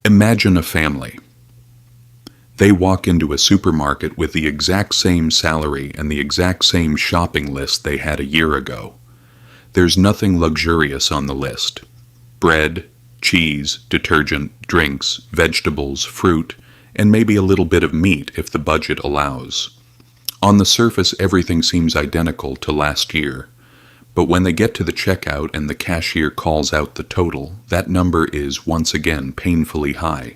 Imagine a family. They walk into a supermarket with the exact same salary and the exact same shopping list they had a year ago. There's nothing luxurious on the list. Bread, cheese, detergent, drinks, vegetables, fruit, and maybe a little bit of meat if the budget allows. On the surface, everything seems identical to last year. But when they get to the checkout and the cashier calls out the total, that number is once again painfully high.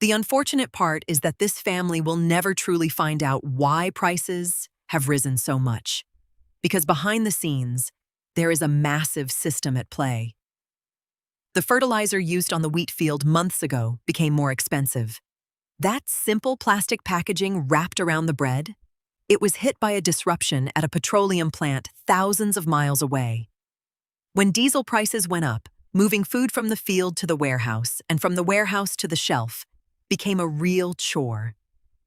The unfortunate part is that this family will never truly find out why prices have risen so much. Because behind the scenes, there is a massive system at play. The fertilizer used on the wheat field months ago became more expensive. That simple plastic packaging wrapped around the bread, it was hit by a disruption at a petroleum plant thousands of miles away. When diesel prices went up, moving food from the field to the warehouse and from the warehouse to the shelf became a real chore.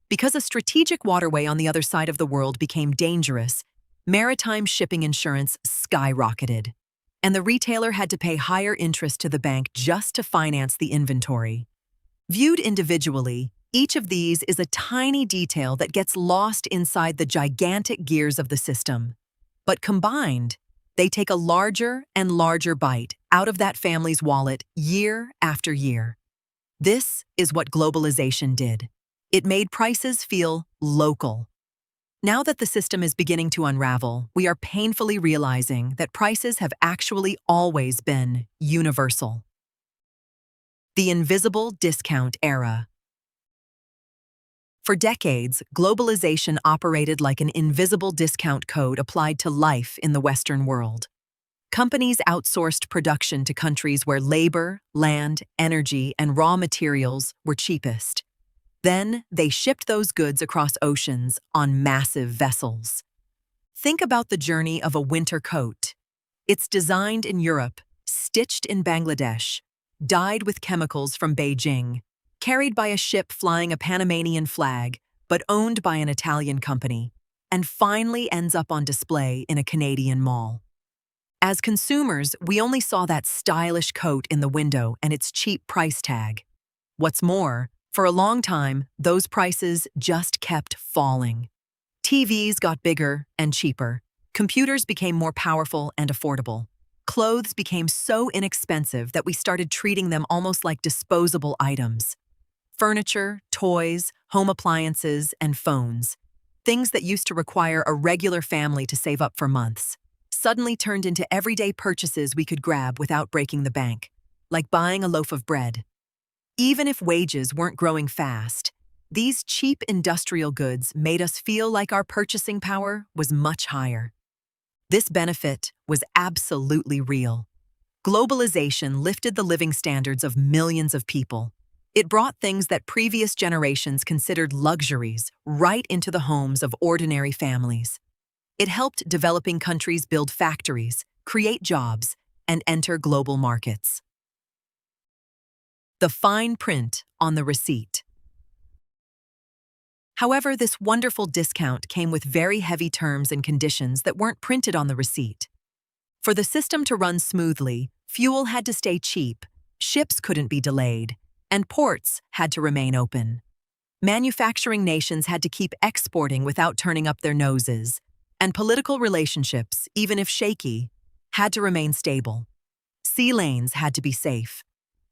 Because a strategic waterway on the other side of the world became dangerous, maritime shipping insurance skyrocketed, and the retailer had to pay higher interest to the bank just to finance the inventory. Viewed individually, each of these is a tiny detail that gets lost inside the gigantic gears of the system. But combined, they take a larger and larger bite out of that family's wallet year after year. This is what globalization did. It made prices feel local. Now that the system is beginning to unravel, we are painfully realizing that prices have actually always been universal. The invisible discount era. For decades, globalization operated like an invisible discount code applied to life in the Western world. Companies outsourced production to countries where labor, land, energy, and raw materials were cheapest. Then, they shipped those goods across oceans on massive vessels. Think about the journey of a winter coat. It's designed in Europe, stitched in Bangladesh, dyed with chemicals from Beijing, carried by a ship flying a Panamanian flag, but owned by an Italian company, and finally ends up on display in a Canadian mall. As consumers, we only saw that stylish coat in the window and its cheap price tag. What's more, for a long time, those prices just kept falling. TVs got bigger and cheaper. Computers became more powerful and affordable. Clothes became so inexpensive that we started treating them almost like disposable items. Furniture, toys, home appliances, and phones, things that used to require a regular family to save up for months, suddenly turned into everyday purchases we could grab without breaking the bank, like buying a loaf of bread. Even if wages weren't growing fast, these cheap industrial goods made us feel like our purchasing power was much higher. This benefit was absolutely real. Globalization lifted the living standards of millions of people. It brought things that previous generations considered luxuries right into the homes of ordinary families. It helped developing countries build factories, create jobs, and enter global markets. The fine print on the receipt. However, this wonderful discount came with very heavy terms and conditions that weren't printed on the receipt. For the system to run smoothly, fuel had to stay cheap, ships couldn't be delayed, and ports had to remain open. Manufacturing nations had to keep exporting without turning up their noses, and political relationships, even if shaky, had to remain stable. Sea lanes had to be safe,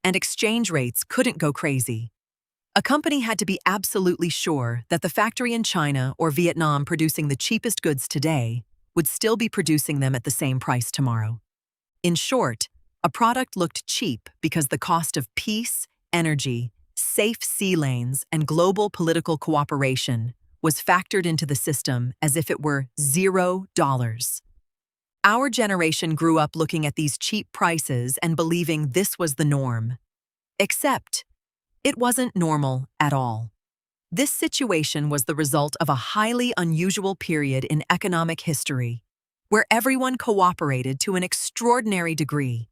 and exchange rates couldn't go crazy. A company had to be absolutely sure that the factory in China or Vietnam producing the cheapest goods today would still be producing them at the same price tomorrow. In short, a product looked cheap because the cost of peace, energy, safe sea lanes, and global political cooperation was factored into the system as if it were $0. Our generation grew up looking at these cheap prices and believing this was the norm. Except, it wasn't normal at all. This situation was the result of a highly unusual period in economic history, where everyone cooperated to an extraordinary degree.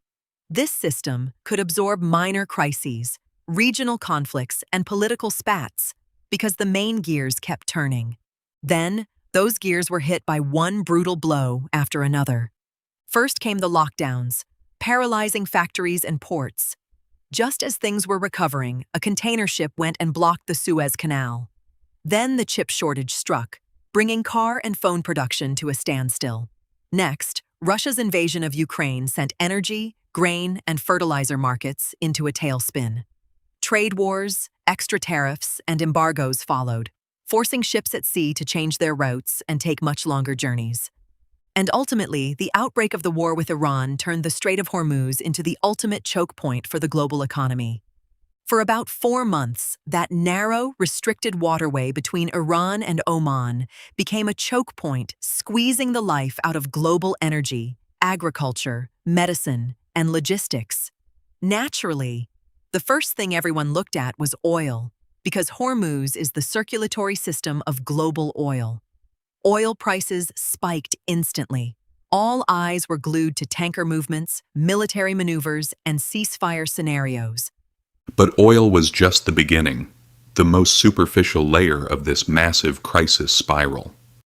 This system could absorb minor crises, regional conflicts, and political spats because the main gears kept turning. Then, those gears were hit by one brutal blow after another. First came the lockdowns, paralyzing factories and ports. Just as things were recovering, a container ship went and blocked the Suez Canal. Then the chip shortage struck, bringing car and phone production to a standstill. Next, Russia's invasion of Ukraine sent energy, grain, and fertilizer markets into a tailspin. Trade wars, extra tariffs, and embargoes followed, forcing ships at sea to change their routes and take much longer journeys. And ultimately, the outbreak of the war with Iran turned the Strait of Hormuz into the ultimate choke point for the global economy. For about 4 months, that narrow, restricted waterway between Iran and Oman became a choke point, squeezing the life out of global energy, agriculture, medicine, and logistics. Naturally, the first thing everyone looked at was oil, because Hormuz is the circulatory system of global oil. Oil prices spiked instantly. All eyes were glued to tanker movements, military maneuvers, and ceasefire scenarios. But oil was just the beginning, the most superficial layer of this massive crisis spiral.